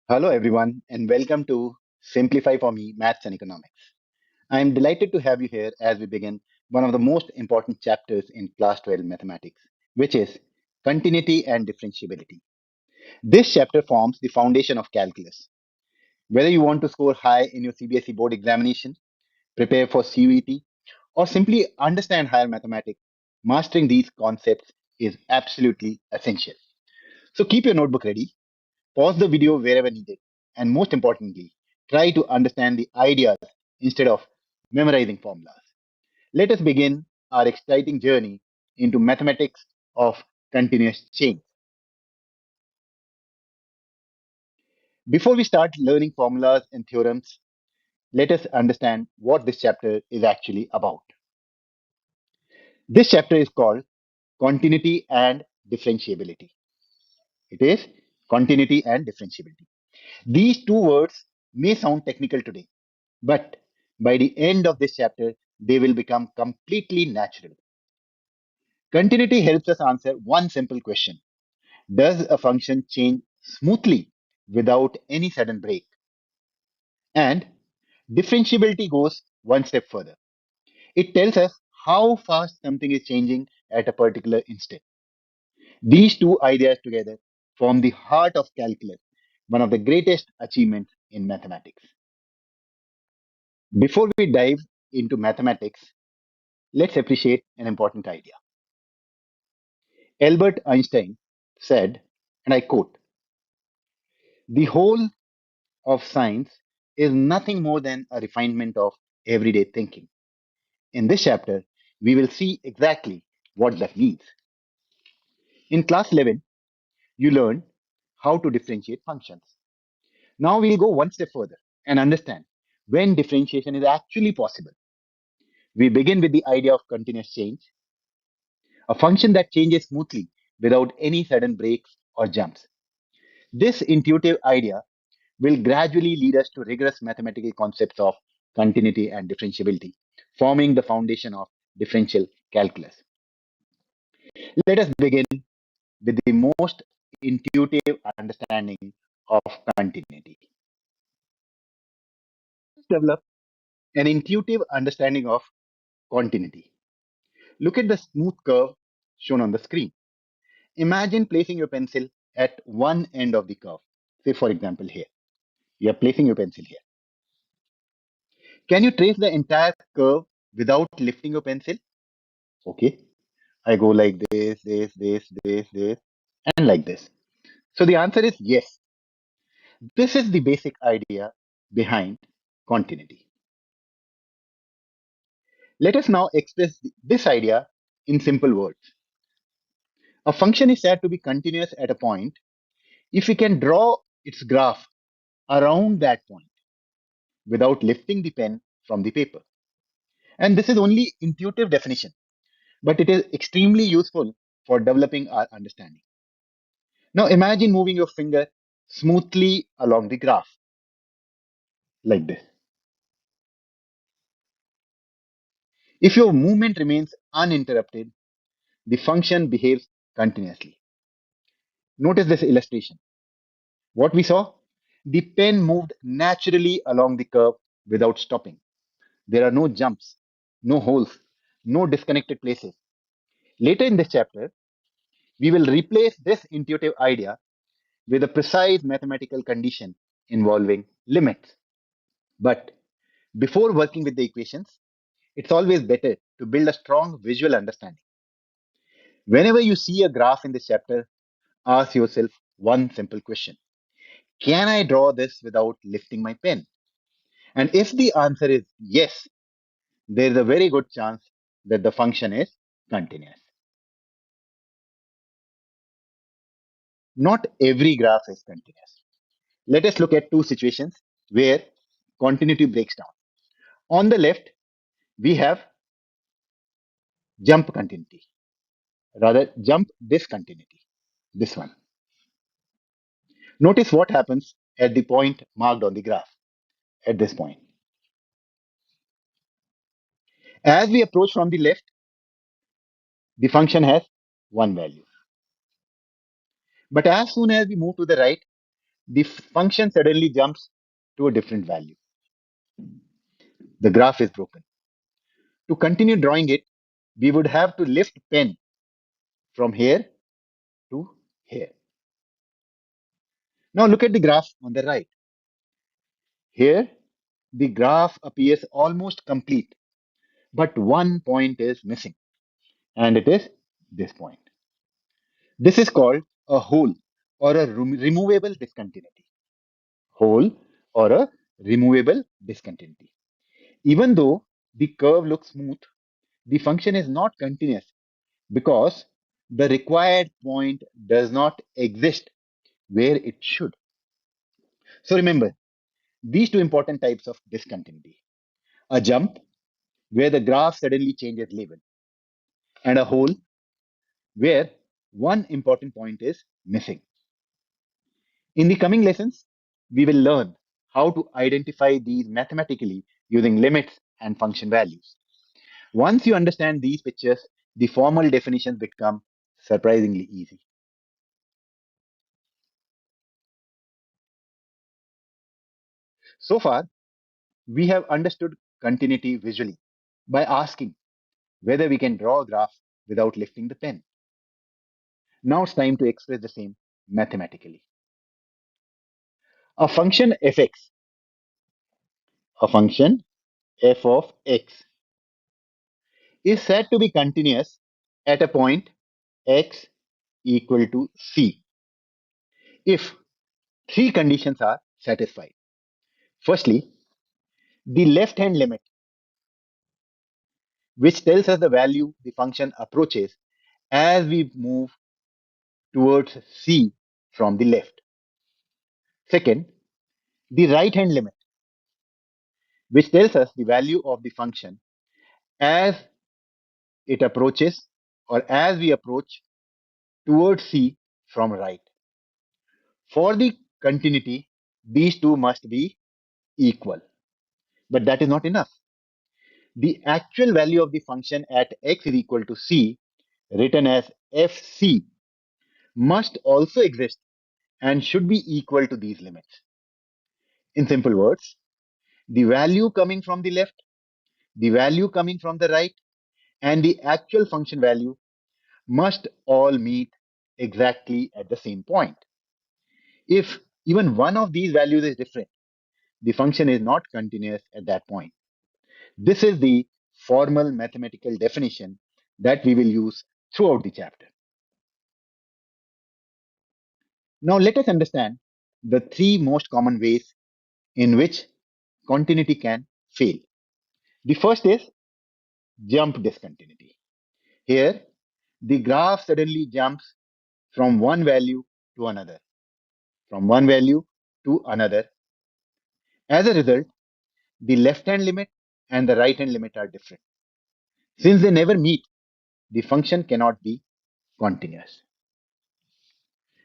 Hello, everyone, and welcome to Simplify for Me Maths and Economics. I am delighted to have you here as we begin one of the most important chapters in Class 12 Mathematics, which is continuity and differentiability. This chapter forms the foundation of calculus. Whether you want to score high in your CBSE board examination, prepare for CUET, or simply understand higher mathematics, mastering these concepts is absolutely essential. So keep your notebook ready. Pause the video wherever needed, and most importantly, try to understand the ideas instead of memorizing formulas. Let us begin our exciting journey into mathematics of continuous change. Before we start learning formulas and theorems, let us understand what this chapter is actually about. This chapter is called Continuity and Differentiability. It is continuity and differentiability. These two words may sound technical today, but by the end of this chapter, they will become completely natural. Continuity helps us answer one simple question: does a function change smoothly without any sudden break? And differentiability goes one step further. It tells us how fast something is changing at a particular instant. These two ideas together form the heart of calculus, one of the greatest achievements in mathematics. Before we dive into mathematics, let's appreciate an important idea. Albert Einstein said, and I quote, the whole of science is nothing more than a refinement of everyday thinking. In this chapter, we will see exactly what that means. In class 11, you learned how to differentiate functions. Now we'll go one step further and understand when differentiation is actually possible. We begin with the idea of continuous change, a function that changes smoothly without any sudden breaks or jumps. This intuitive idea will gradually lead us to rigorous mathematical concepts of continuity and differentiability, forming the foundation of differential calculus. Let us begin with the most intuitive understanding of continuity. Let's develop an intuitive understanding of continuity. Look at the smooth curve shown on the screen. Imagine placing your pencil at one end of the curve. Say, for example, here. You are placing your pencil here. Can you trace the entire curve without lifting your pencil? Okay. I go like this, and like this. So the answer is yes. This is the basic idea behind continuity. Let us now express this idea in simple words. A function is said to be continuous at a point if we can draw its graph around that point without lifting the pen from the paper. And this is only intuitive definition, but it is extremely useful for developing our understanding. Now imagine moving your finger smoothly along the graph like this. If your movement remains uninterrupted, the function behaves continuously. Notice this illustration. What we saw? The pen moved naturally along the curve without stopping. There are no jumps, no holes, no disconnected places. Later in this chapter, we will replace this intuitive idea with a precise mathematical condition involving limits. But before working with the equations, it's always better to build a strong visual understanding. Whenever you see a graph in this chapter, ask yourself one simple question: can I draw this without lifting my pen? And if the answer is yes, there is a very good chance that the function is continuous. Not every graph is continuous. Let us look at two situations where continuity breaks down. On the left, we have jump continuity, rather jump discontinuity. This one. Notice what happens at the point marked on the graph at this point. As we approach from the left, the function has one value. But as soon as we move to the right, the function suddenly jumps to a different value. The graph is broken. To continue drawing it, we would have to lift pen from here to here. Now look at the graph on the right. Here, the graph appears almost complete, but one point is missing, and it is this point. This is called a hole or a removable discontinuity. Hole or a removable discontinuity. Even though the curve looks smooth, the function is not continuous because the required point does not exist where it should. So remember these two important types of discontinuity: a jump, where the graph suddenly changes level, and a hole, where one important point is missing. In the coming lessons, we will learn how to identify these mathematically using limits and function values. Once you understand these pictures, the formal definitions become surprisingly easy. So far, we have understood continuity visually by asking whether we can draw a graph without lifting the pen. Now it's time to express the same mathematically. A function fx, a function f of x, is said to be continuous at a point x equal to c if three conditions are satisfied. Firstly, the left hand limit, which tells us the value the function approaches as we move towards c from the left. Second, the right hand limit, which tells us the value of the function as it approaches or as we approach towards c from right. For the continuity, these two must be equal. But that is not enough. The actual value of the function at x is equal to c, written as fc, must also exist and should be equal to these limits. In simple words, the value coming from the left, the value coming from the right, and the actual function value must all meet exactly at the same point. If even one of these values is different, the function is not continuous at that point. This is the formal mathematical definition that we will use throughout the chapter. Now, let us understand the three most common ways in which continuity can fail. The first is jump discontinuity. Here, the graph suddenly jumps from one value to another, from one value to another. As a result, the left hand limit and the right hand limit are different. Since they never meet, the function cannot be continuous.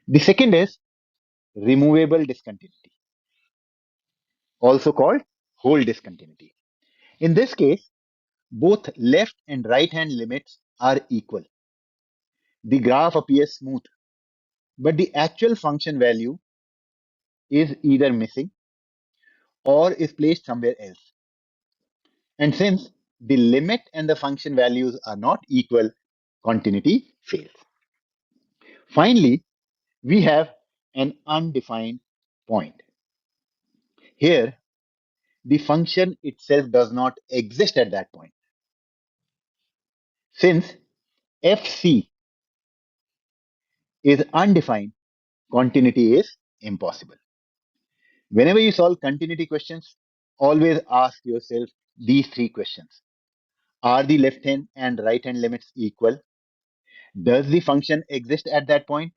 The second is removable discontinuity, also called whole discontinuity. In this case, both left and right hand limits are equal. The graph appears smooth, but the actual function value is either missing or is placed somewhere else. And since the limit and the function values are not equal, continuity fails. Finally, we have an undefined point. Here, the function itself does not exist at that point. Since fc is undefined, continuity is impossible. Whenever you solve continuity questions, always ask yourself these three questions. Are the left hand and right hand limits equal? Does the function exist at that point?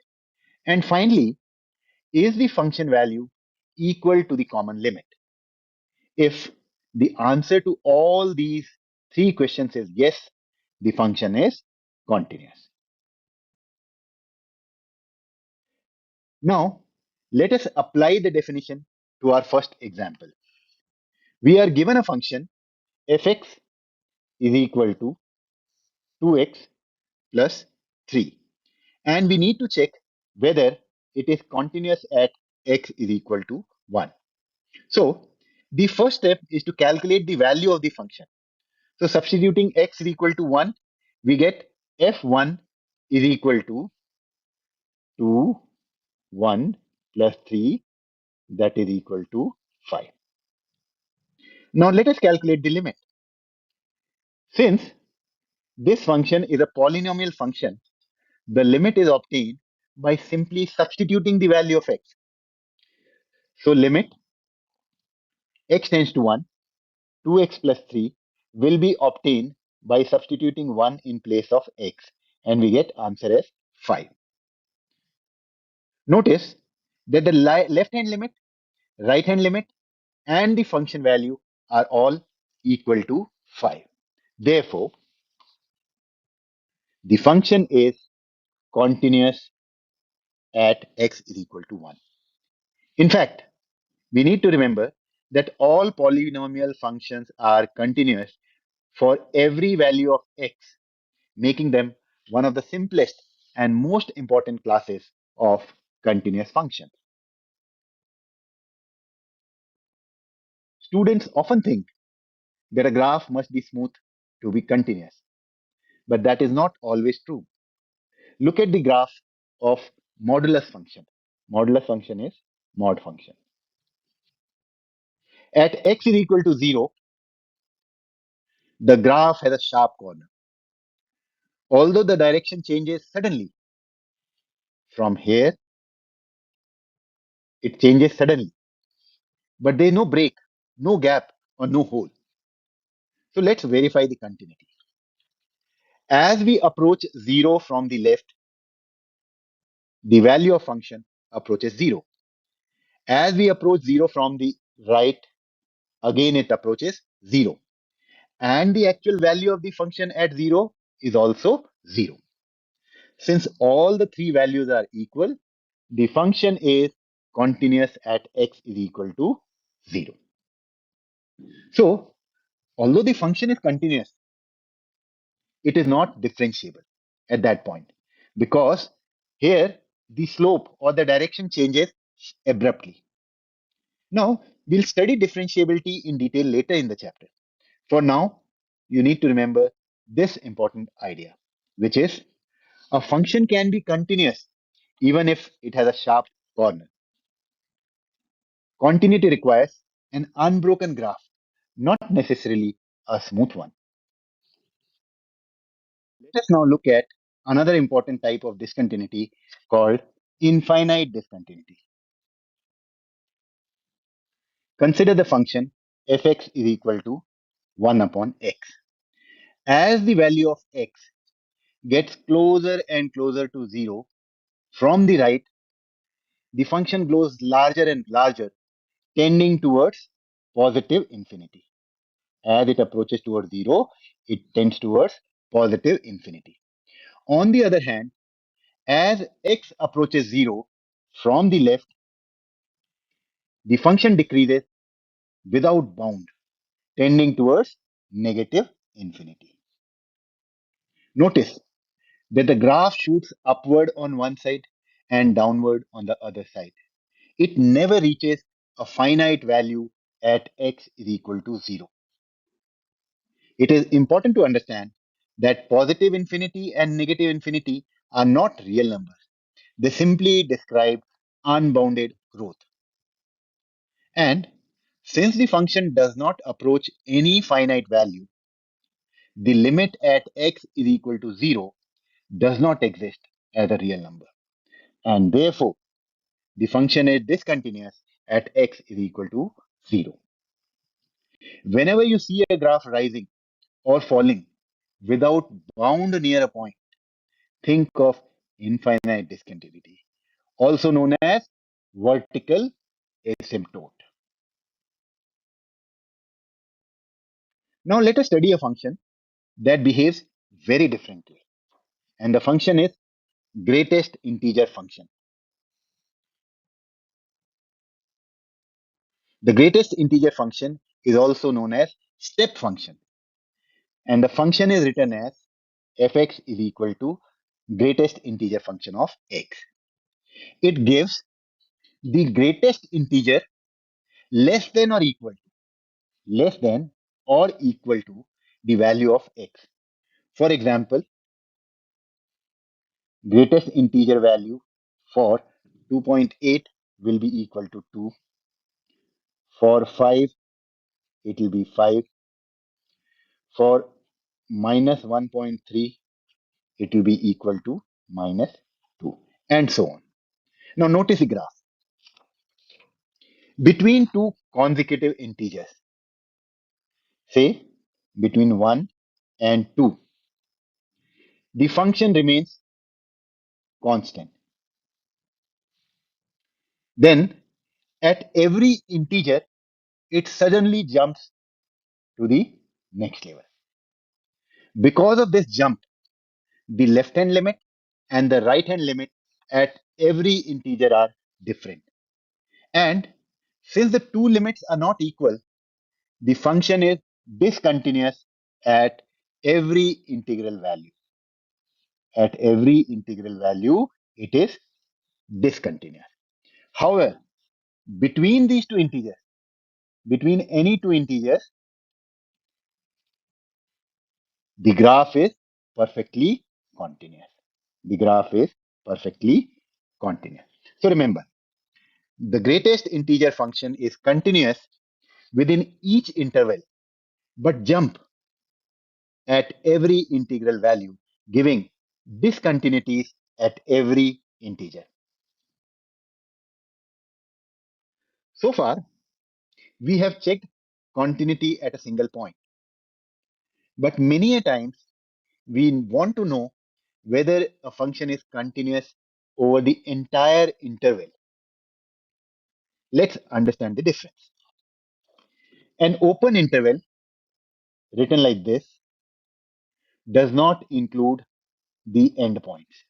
And finally, is the function value equal to the common limit? If the answer to all these three questions is yes, the function is continuous. Now, let us apply the definition to our first example. We are given a function fx is equal to 2x plus 3, and we need to check whether it is continuous at x is equal to 1. So the first step is to calculate the value of the function. So substituting x is equal to 1, we get f1 is equal to 2, 1 plus 3, that is equal to 5. Now let us calculate the limit. Since this function is a polynomial function, the limit is obtained by simply substituting the value of x. So limit x tends to 1, 2x plus 3 will be obtained by substituting 1 in place of x, and we get answer as 5. Notice that the left hand limit, right hand limit, and the function value are all equal to 5. Therefore, the function is continuous at x is equal to 1. In fact, we need to remember that all polynomial functions are continuous for every value of x, making them one of the simplest and most important classes of continuous functions. Students often think that a graph must be smooth to be continuous, but that is not always true. Look at the graph of modulus function. Modulus function is mod function. At x is equal to 0, the graph has a sharp corner. Although the direction changes suddenly from here, it changes suddenly, but there is no break, no gap, or no hole. So let's verify the continuity. As we approach 0 from the left, the value of function approaches 0. As we approach 0 from the right, again it approaches 0. And the actual value of the function at 0 is also 0. Since all the three values are equal, the function is continuous at x is equal to 0. So, although the function is continuous, it is not differentiable at that point because here the slope or the direction changes abruptly. Now, we'll study differentiability in detail later in the chapter. For now, you need to remember this important idea, which is a function can be continuous even if it has a sharp corner. Continuity requires an unbroken graph, not necessarily a smooth one. Let us now look at another important type of discontinuity called infinite discontinuity. Consider the function fx is equal to 1 upon x. As the value of x gets closer and closer to 0, from the right, the function grows larger and larger, tending towards positive infinity. As it approaches towards 0, it tends towards positive infinity. On the other hand, as x approaches 0 from the left, the function decreases without bound, tending towards negative infinity. Notice that the graph shoots upward on one side and downward on the other side. It never reaches a finite value at x is equal to 0. It is important to understand that positive infinity and negative infinity are not real numbers. They simply describe unbounded growth. And since the function does not approach any finite value, the limit at x is equal to 0 does not exist as a real number. And therefore, the function is discontinuous at x is equal to 0. Whenever you see a graph rising or falling without bound near a point, think of infinite discontinuity, also known as vertical asymptote. Now let us study a function that behaves very differently. And the function is greatest integer function. The greatest integer function is also known as step function. And the function is written as fx is equal to greatest integer function of x. It gives The greatest integer less than or equal to, less than or equal to the value of x. For example, greatest integer value for 2.8 will be equal to 2. For 5, it will be 5. For minus 1.3, it will be equal to minus 2, and so on. Now, notice the graph. Between two consecutive integers, say between 1 and 2, the function remains constant. Then, at every integer, it suddenly jumps to the next level. Because of this jump, the left hand limit and the right hand limit at every integer are different. And since the two limits are not equal, the function is discontinuous at every integral value. At every integral value, it is discontinuous. However, between these two integers, between any two integers, the graph is perfectly continuous. The graph is perfectly continuous. So remember, the greatest integer function is continuous within each interval, but jump at every integral value, giving discontinuities at every integer. So far, we have checked continuity at a single point, but many a times we want to know whether a function is continuous over the entire interval. Let's understand the difference. An open interval written like this does not include the endpoints.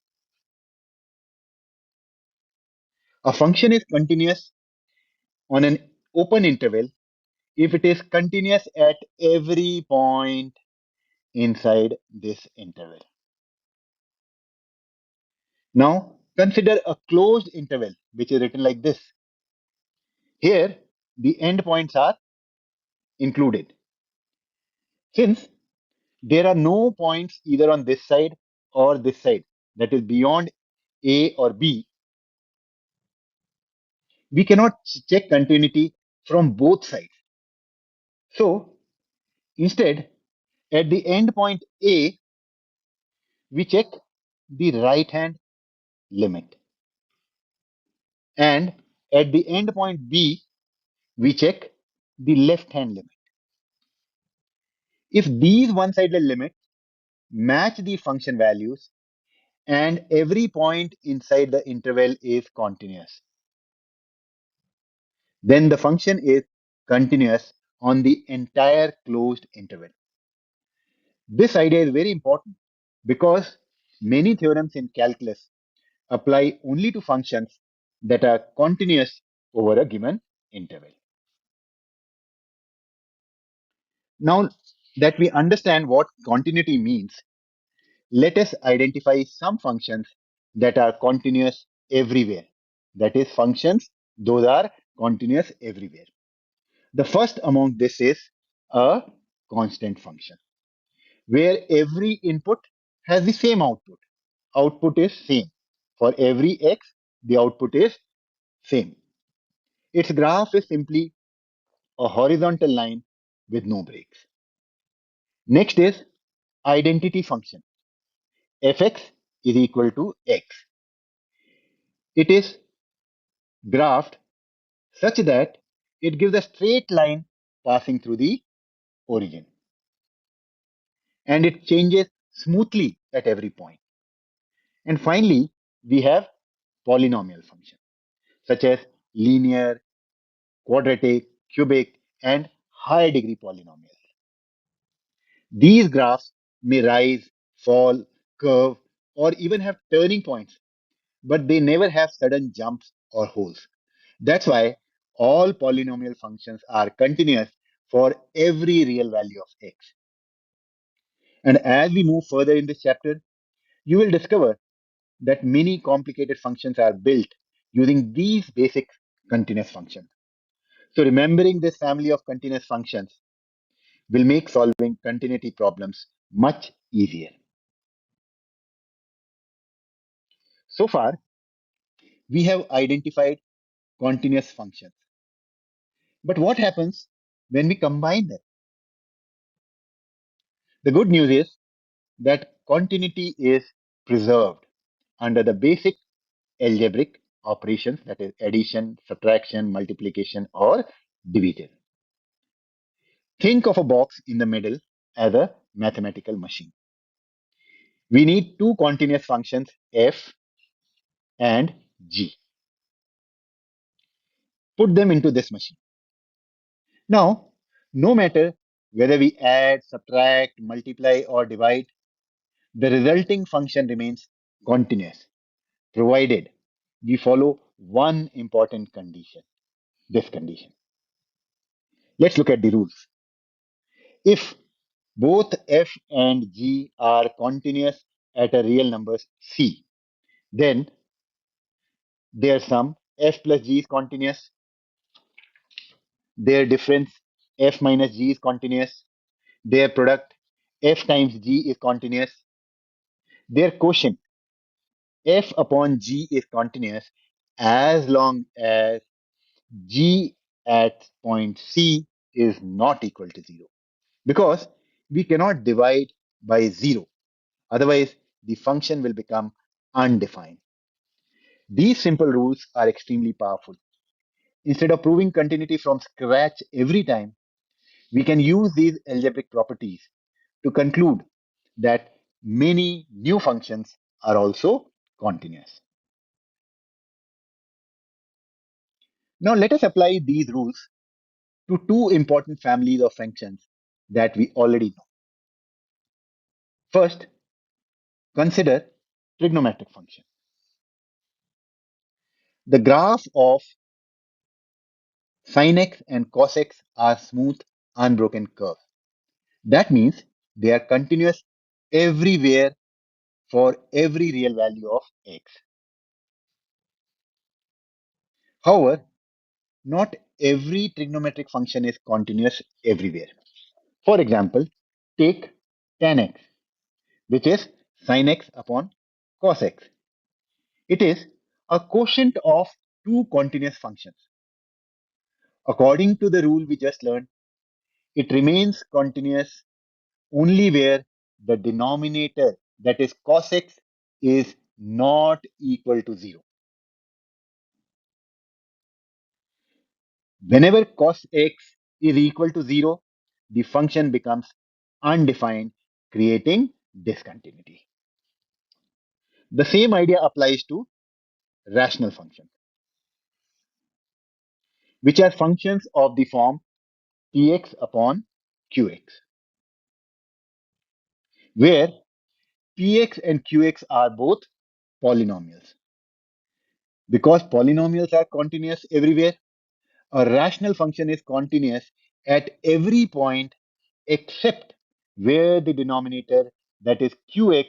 A function is continuous on an open interval if it is continuous at every point inside this interval. Now, consider a closed interval, which is written like this. Here, the endpoints are included. Since there are no points either on this side or this side, that is beyond A or B, we cannot check continuity from both sides. So, instead, at the endpoint A, we check the right hand limit. And at the endpoint B, we check the left hand limit. If these one-sided limits match the function values and every point inside the interval is continuous, then the function is continuous on the entire closed interval. This idea is very important because many theorems in calculus apply only to functions that are continuous over a given interval. Now that we understand what continuity means, let us identify some functions that are continuous everywhere. That is, functions, those are continuous everywhere. The first among this is a constant function, where every input has the same output. Output is same. For every x, the output is same. Its graph is simply a horizontal line with no breaks. Next is identity function. Fx is equal to x. It is graphed such that it gives a straight line passing through the origin, and it changes smoothly at every point. And finally, we have polynomial functions such as linear, quadratic, cubic, and higher degree polynomials. These graphs may rise, fall, curve, or even have turning points, but they never have sudden jumps or holes. That's why all polynomial functions are continuous for every real value of x. And as we move further in this chapter, you will discover that many complicated functions are built using these basic continuous function. So remembering this family of continuous functions will make solving continuity problems much easier. So far, we have identified continuous functions. But what happens when we combine them? The good news is that continuity is preserved under the basic algebraic operations, that is addition, subtraction, multiplication, or division. Think of a box in the middle as a mathematical machine. We need two continuous functions, f and g. Put them into this machine. Now, no matter whether we add, subtract, multiply, or divide, the resulting function remains continuous, provided we follow one important condition, this condition. Let's look at the rules. If both f and g are continuous at a real number c, then their sum f plus g is continuous, their difference f minus g is continuous, their product f times g is continuous, their quotient f upon g is continuous as long as g at point c is not equal to 0, because we cannot divide by 0. Otherwise, the function will become undefined. These simple rules are extremely powerful. Instead of proving continuity from scratch every time, we can use these algebraic properties to conclude that many new functions are also continuous. Now, let us apply these rules to two important families of functions that we already know. First, consider trigonometric function. The graph of sin x and cos x are smooth, unbroken curves. That means they are continuous everywhere for every real value of x. However, not every trigonometric function is continuous everywhere. For example, take tan x, which is sin x upon cos x. It is a quotient of two continuous functions. According to the rule we just learned, it remains continuous only where the denominator, that is cos x, is not equal to 0. Whenever cos x is equal to 0, the function becomes undefined, creating discontinuity. The same idea applies to rational functions, which are functions of the form px upon qx, where px and qx are both polynomials. Because polynomials are continuous everywhere, a rational function is continuous at every point except where the denominator, that is qx,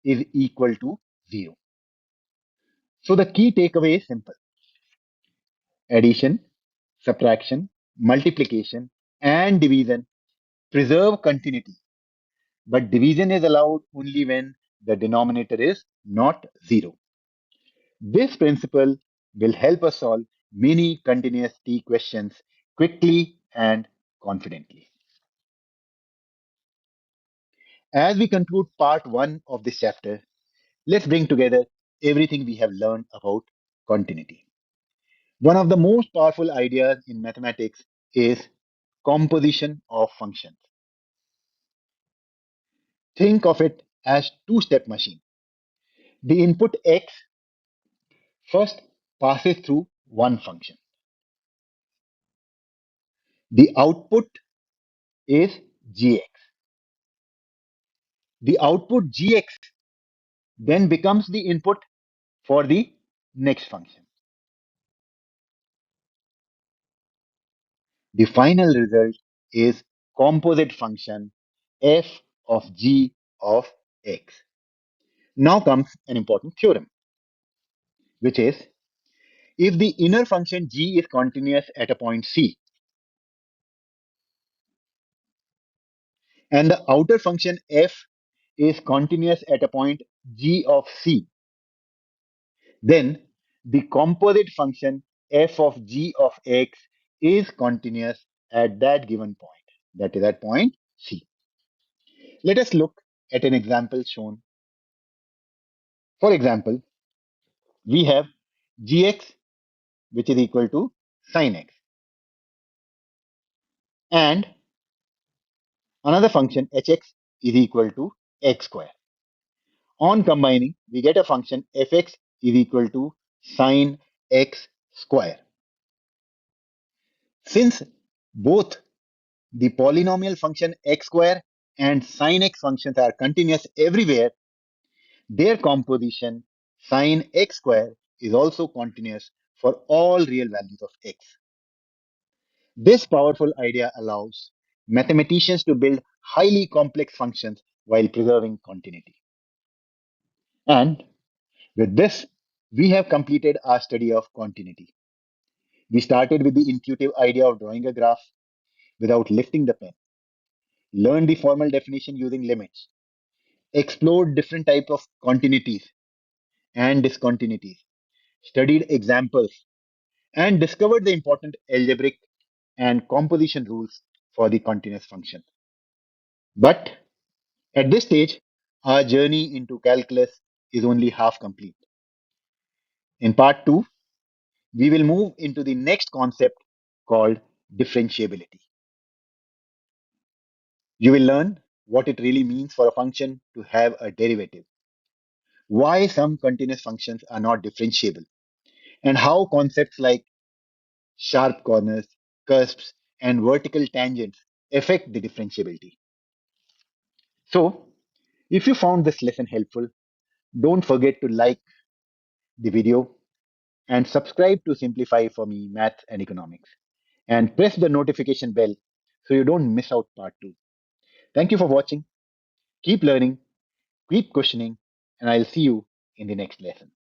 is equal to 0. So the key takeaway is simple. Addition, subtraction, multiplication, and division preserve continuity, but division is allowed only when the denominator is not 0. This principle will help us solve many continuous T questions quickly and confidently. As we conclude part 1 of this chapter, let's bring together everything we have learned about continuity. One of the most powerful ideas in mathematics is composition of functions. Think of it as two-step machine. The input x first passes through one function. The output is gx. The output gx then becomes the input for the next function. The final result is composite function f of g of x. Now comes an important theorem, which is If the inner function g is continuous at a point C and the outer function f is continuous at a point g of C, then the composite function f of g of x is continuous at that given point, that is at point C. Let us look at an example shown. For example, we have gx, which is equal to sine x, and another function hx is equal to x square. On combining, we get a function fx is equal to sine x square. Since both the polynomial function x square and sine x functions are continuous everywhere, their composition sine x square is also continuous for all real values of x. This powerful idea allows mathematicians to build highly complex functions while preserving continuity. And with this, we have completed our study of continuity. We started with the intuitive idea of drawing a graph without lifting the pen, learned the formal definition using limits, explored different types of continuities and discontinuities, studied examples, and discovered the important algebraic and composition rules for the continuous function. But at this stage, our journey into calculus is only half complete. In part 2, we will move into the next concept called differentiability. You will learn what it really means for a function to have a derivative, why some continuous functions are not differentiable, and how concepts like sharp corners, cusps, and vertical tangents affect the differentiability. So, if you found this lesson helpful, don't forget to like the video and subscribe to Simplify for Me Maths and Economics. And press the notification bell so you don't miss out part 2. Thank you for watching. Keep learning, keep questioning, and I'll see you in the next lesson.